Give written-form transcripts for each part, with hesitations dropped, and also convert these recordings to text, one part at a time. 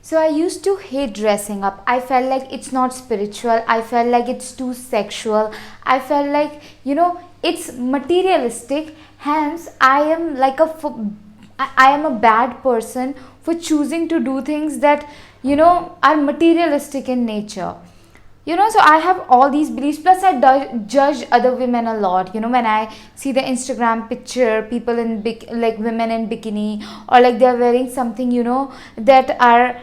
So I used to hate dressing up. I felt like it's not spiritual. I felt like it's too sexual. I felt like, it's materialistic. Hence, I am a bad person for choosing to do things that, are materialistic in nature. So I have all these beliefs. Plus I judge other women a lot, when I see the Instagram picture, people in like women in bikini, or like they're wearing something, that are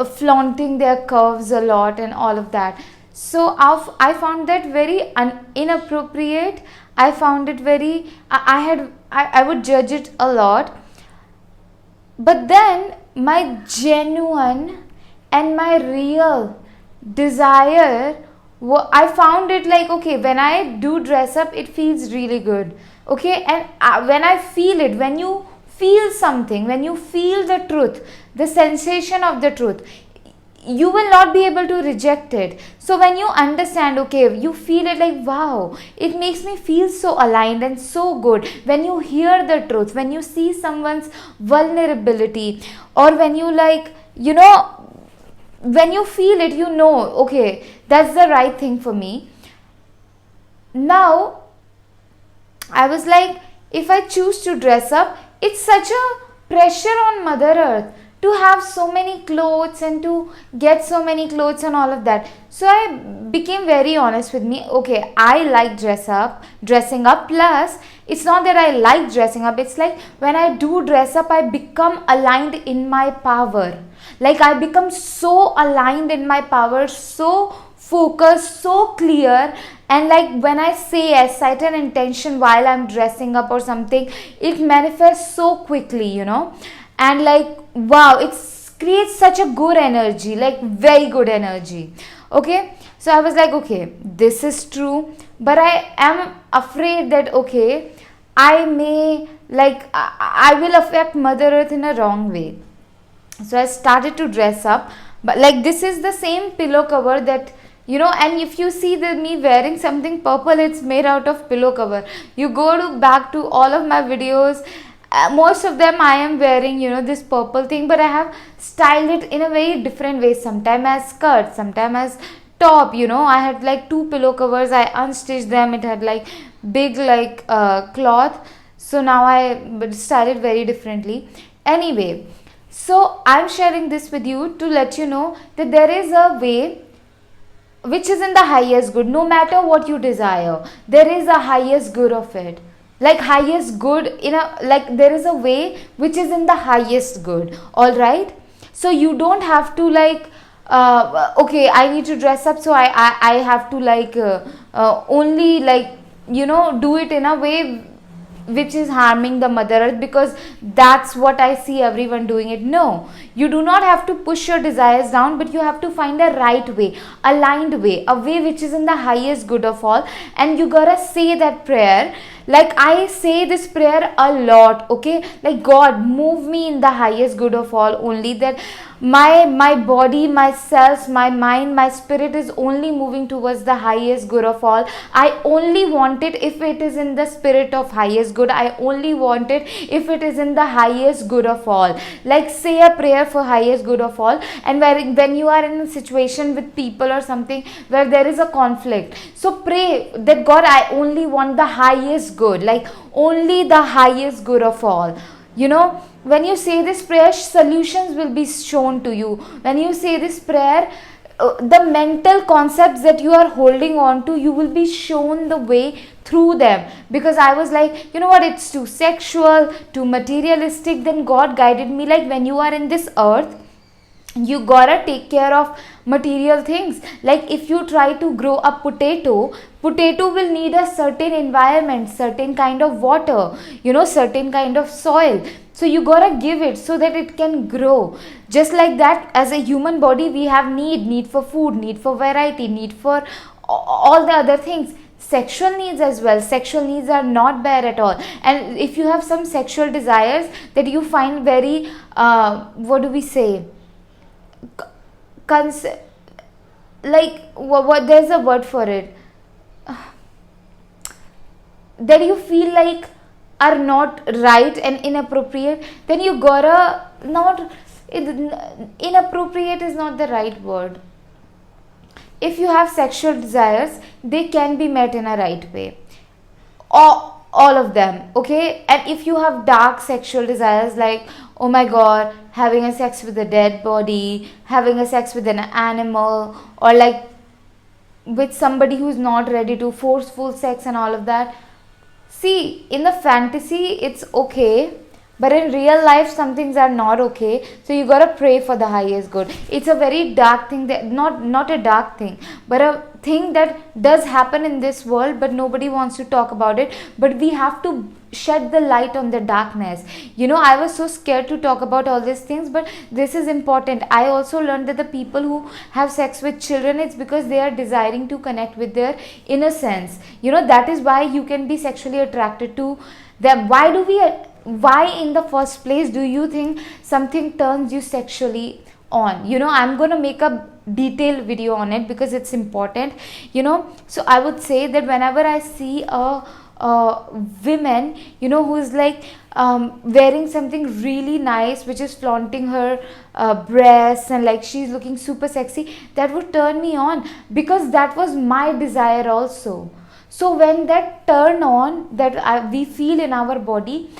flaunting their curves a lot and all of that. So I found that very inappropriate. I found it very, I would judge it a lot. But then my genuine and my real desire, I found it like, okay, when I do dress up, it feels really good. Okay, and when I feel it, when you feel something, when you feel the truth, the sensation of the truth, you will not be able to reject it. So when you understand, okay, you feel it like, wow, it makes me feel so aligned and so good. When you hear the truth, when you see someone's vulnerability, or when you like, when you feel it, okay, that's the right thing for me. Now I was like, if I choose to dress up, it's such a pressure on Mother Earth to have so many clothes and to get so many clothes and all of that. So I became very honest with me. Okay, I like dressing up. Plus, it's not that I like dressing up. It's like when I do dress up, I become aligned in my power. Like I become so aligned in my power, so focused, so clear. And like when I say a certain intention while I'm dressing up or something, it manifests so quickly, and like, wow, it creates such a good energy, like very good energy. Okay, so I was like, okay, this is true, but I am afraid that, okay, I may like I will affect Mother Earth in a wrong way. So I started to dress up, but like this is the same pillow cover that, and if you see me wearing something purple, it's made out of pillow cover. You go back to all of my videos, most of them I am wearing, this purple thing, but I have styled it in a very different way. Sometimes as skirt, sometimes as top. I had like 2 pillow covers, I unstitched them, it had like big like cloth. So now I style it very differently. Anyway, so I'm sharing this with you to let you know that there is a way which is in the highest good. No matter what you desire, there is a highest good of it. Like highest good in a, like there is a way which is in the highest good. All right. So you don't have to like, okay, I need to dress up, so I have to like only like, do it in a way which is harming the Mother Earth, because that's what I see everyone doing it. No, you do not have to push your desires down, but you have to find a right way, aligned way, a way which is in the highest good of all. And you gotta say that prayer. Like I say this prayer a lot. Okay, like, God, move me in the highest good of all, only that my body, my cells, my mind, my spirit is only moving towards the highest good of all. I only want it if it is in the spirit of highest good. I only want it if it is in the highest good of all. Like say a prayer for highest good of all. And when you are in a situation with people or something where there is a conflict, so pray that, God, I only want the highest good, like only the highest good of all. When you say this prayer, solutions will be shown to you. When you say this prayer, the mental concepts that you are holding on to, you will be shown the way through them. Because I was like, you know what, it's too sexual, too materialistic. Then God guided me, like, when you are in this earth, you gotta take care of material things. Like if you try to grow a potato will need a certain environment, certain kind of water, certain kind of soil. So you gotta give it so that it can grow. Just like that, as a human body, we have need for food, need for variety, need for all the other things. Sexual needs as well. Sexual needs are not bad at all. And if you have some sexual desires that you find very what do we say, like what there's a word for it, that you feel like are not right and inappropriate, then you gotta not, inappropriate is not the right word. If you have sexual desires, they can be met in a right way, all of them, okay? And if you have dark sexual desires, like, oh my god, having a sex with a dead body, having a sex with an animal, or like with somebody who's not ready to, forceful sex and all of that, see, in the fantasy it's okay, but in real life some things are not okay. So you gotta pray for the highest good. It's a very dark thing, that not a dark thing, but a thing that does happen in this world, but nobody wants to talk about it. But we have to shed the light on the darkness. I was so scared to talk about all these things, but this is important. I also learned that the people who have sex with children, it's because they are desiring to connect with their innocence. That is why you can be sexually attracted to them. Why in the first place do you think something turns you sexually on? I'm going to make a detailed video on it because it's important. So I would say that whenever I see a women, who's like wearing something really nice, which is flaunting her breasts, and like she's looking super sexy, that would turn me on, because that was my desire also. So when that turn on that we feel in our body,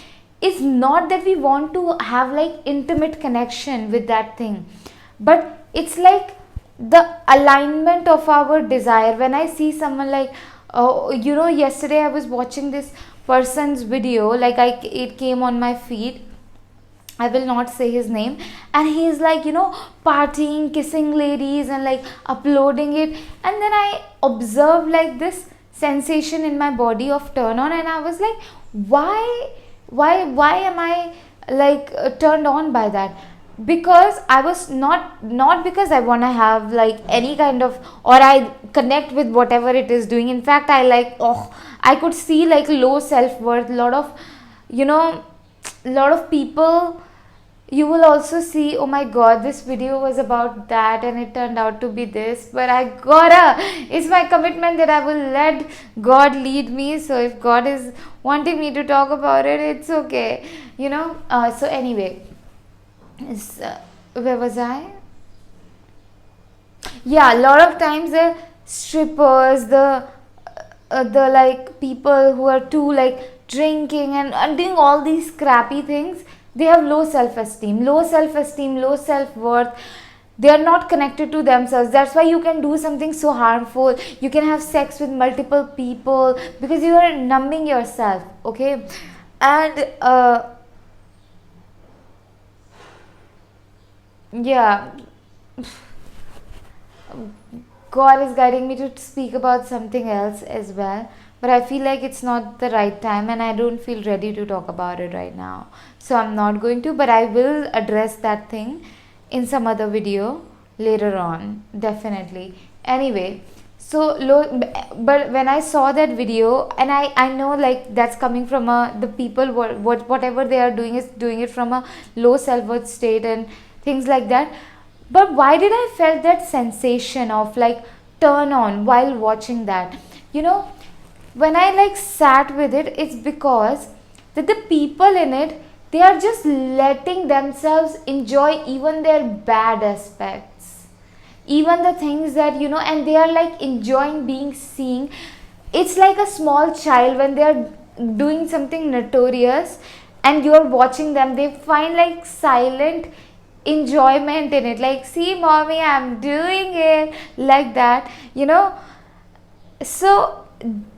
it's not that we want to have like intimate connection with that thing, but it's like the alignment of our desire. When I see someone like, yesterday I was watching this person's video, like it came on my feed, I will not say his name, and he is like, partying, kissing ladies and like uploading it, and then I observed like this sensation in my body of turn on, and I was like, why am I like turned on by that? Because I was not because I want to have like any kind of, or I connect with whatever it is doing. In fact, I could see like low self-worth. Lot of people, you will also see, oh my god, this video was about that and it turned out to be this, but it's my commitment that I will let God lead me. So if God is wanting me to talk about it, it's okay, so anyway, where was I? Yeah, a lot of times the strippers, the like people who are too like drinking and doing all these crappy things, they have low self-esteem, low self-worth. They are not connected to themselves. That's why you can do something so harmful. You can have sex with multiple people because you are numbing yourself, okay? And yeah, God is guiding me to speak about something else as well, but I feel like it's not the right time and I don't feel ready to talk about it right now. So I'm not going to, but I will address that thing in some other video later on, definitely. Anyway, but when I saw that video, and I know like that's coming from the people, whatever they are doing is doing it from a low self-worth state and things like that. But why did I felt that sensation of like turn on while watching that? When I like sat with it, it's because that the people in it, they are just letting themselves enjoy even their bad aspects, even the things that, and they are like enjoying being seen. It's like a small child when they are doing something notorious and you're watching them, they find like silent enjoyment in it, like, see mommy, I'm doing it, like that, so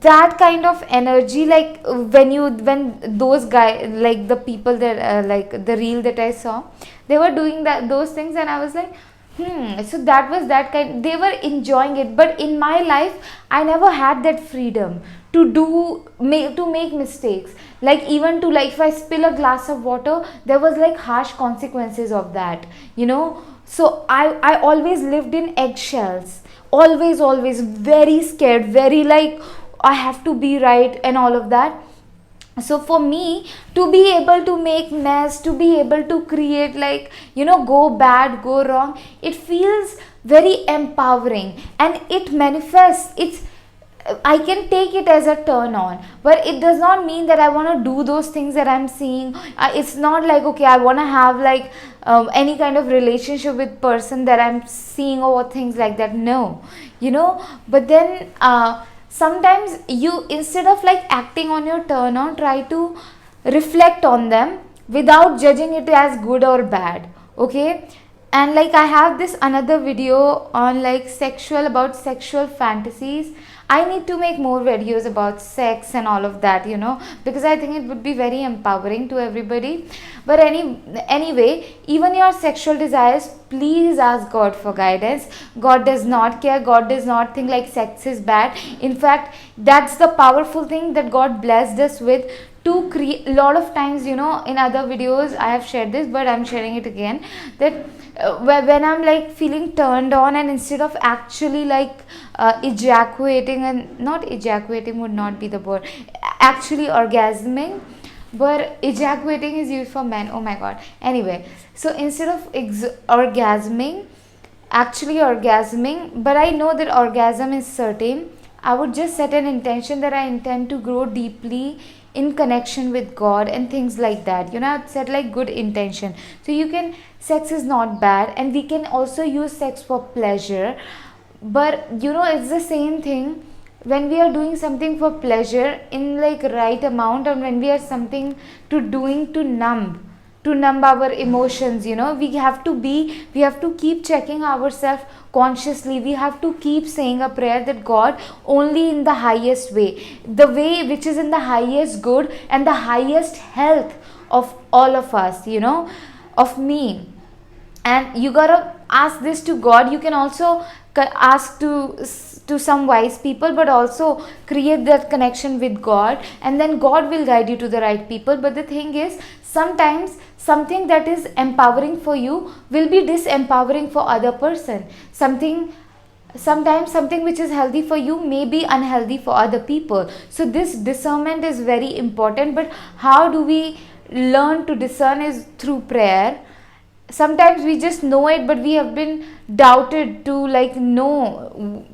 that kind of energy, like when those guys, like the people that like the reel that I saw, they were doing those things, and I was like, so that was that kind, they were enjoying it. But in my life I never had that freedom to make mistakes, like even to, like, if I spill a glass of water, there was like harsh consequences of that, so I always lived in eggshells, always very scared, very like I have to be right and all of that. So for me to be able to make mess, to be able to create, like, go bad, go wrong, it feels very empowering, and it manifests. I can take it as a turn on, but it does not mean that I want to do those things that I'm seeing. It's not like, okay, I want to have like any kind of relationship with person that I'm seeing or things like that. No, but then sometimes you, instead of like acting on your turn on, try to reflect on them without judging it as good or bad. Okay. And like I have this another video on like about sexual fantasies. I need to make more videos about sex and all of that, because I think it would be very empowering to everybody. But anyway, even your sexual desires, please ask God for guidance. God does not care. God does not think like sex is bad. In fact, that's the powerful thing that God blessed us with, to create. A lot of times, in other videos I have shared this, but I'm sharing it again, that when I'm like feeling turned on, and instead of actually like ejaculating, and not ejaculating would not be the word, actually orgasming, but ejaculating is used for men, oh my god. Anyway, so instead of actually orgasming, but I know that orgasm is certain, I would just set an intention that I intend to grow deeply in connection with God and things like that. I've set like good intention. So sex is not bad, and we can also use sex for pleasure. But it's the same thing when we are doing something for pleasure in like right amount, and when we are something doing to numb our emotions. We have to keep checking ourselves consciously. We have to keep saying a prayer that God, only in the highest way, the way which is in the highest good and the highest health of all of us, of me. And you gotta ask this to God. You can also ask to some wise people, but also create that connection with God, and then God will guide you to the right people. But the thing is, sometimes something that is empowering for you will be disempowering for other person. Sometimes something which is healthy for you may be unhealthy for other people. So this discernment is very important. But how do we learn to discern? Is through prayer. Sometimes we just know it, but we have been doubted to like know.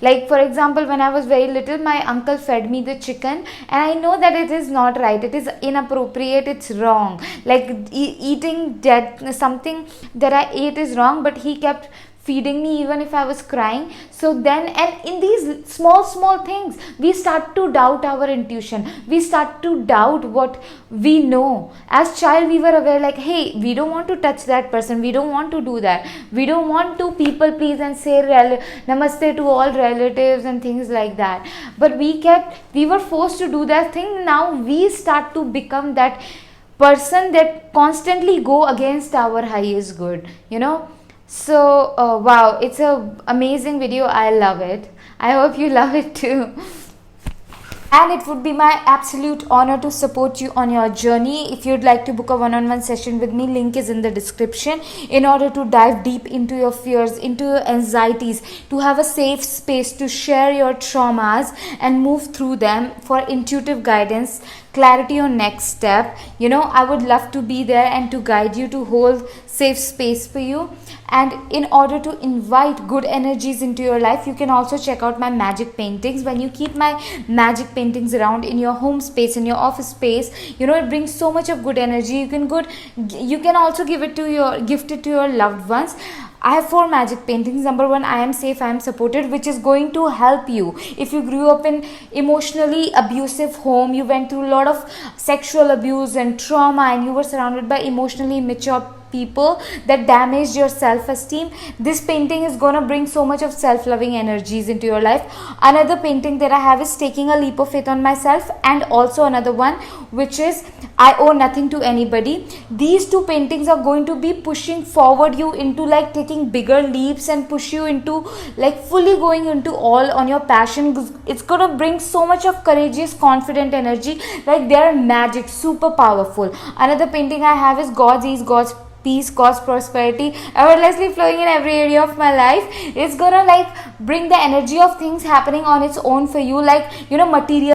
Like for example, when I was very little, my uncle fed me the chicken, and I know that it is not right, it is inappropriate, it's wrong. Like eating something that I ate is wrong, but he kept feeding me even if I was crying. So then, and in these small things, we start to doubt our intuition. We start to doubt what we know. As child, we were aware like, hey, we don't want to touch that person. We don't want to do that. We don't want to people please and say namaste to all relatives and things like that. But we were forced to do that thing. Now we start to become that person that constantly go against our highest good, So, wow, it's a amazing video. I love it. I hope you love it too. And it would be my absolute honor to support you on your journey. If you'd like to book a one-on-one session with me, link is in the description, in order to dive deep into your fears, into your anxieties, to have a safe space to share your traumas and move through them for intuitive guidance, clarity on next step. I would love to be there and to guide you, to hold safe space for you. And in order to invite good energies into your life, you can also check out my magic paintings. When you keep my magic paintings around in your home space, in your office space, it brings so much of good energy. You can also gift it to your loved ones. I have 4 magic paintings. Number 1, I am safe, I am supported, which is going to help you. If you grew up in emotionally abusive home, you went through a lot of sexual abuse and trauma, and you were surrounded by emotionally immature people that damaged your self-esteem, this painting is gonna bring so much of self-loving energies into your life. Another painting that I have is taking a leap of faith on myself, and also another one which is I owe nothing to anybody. These 2 paintings are going to be pushing forward you into like taking bigger leaps and push you into like fully going into all on your passion. It's gonna bring so much of courageous, confident energy. Like they are magic, super powerful. Another painting I have is God's ease, God's peace, God's prosperity, effortlessly flowing in every area of my life. It's gonna like bring the energy of things happening on its own for you, like material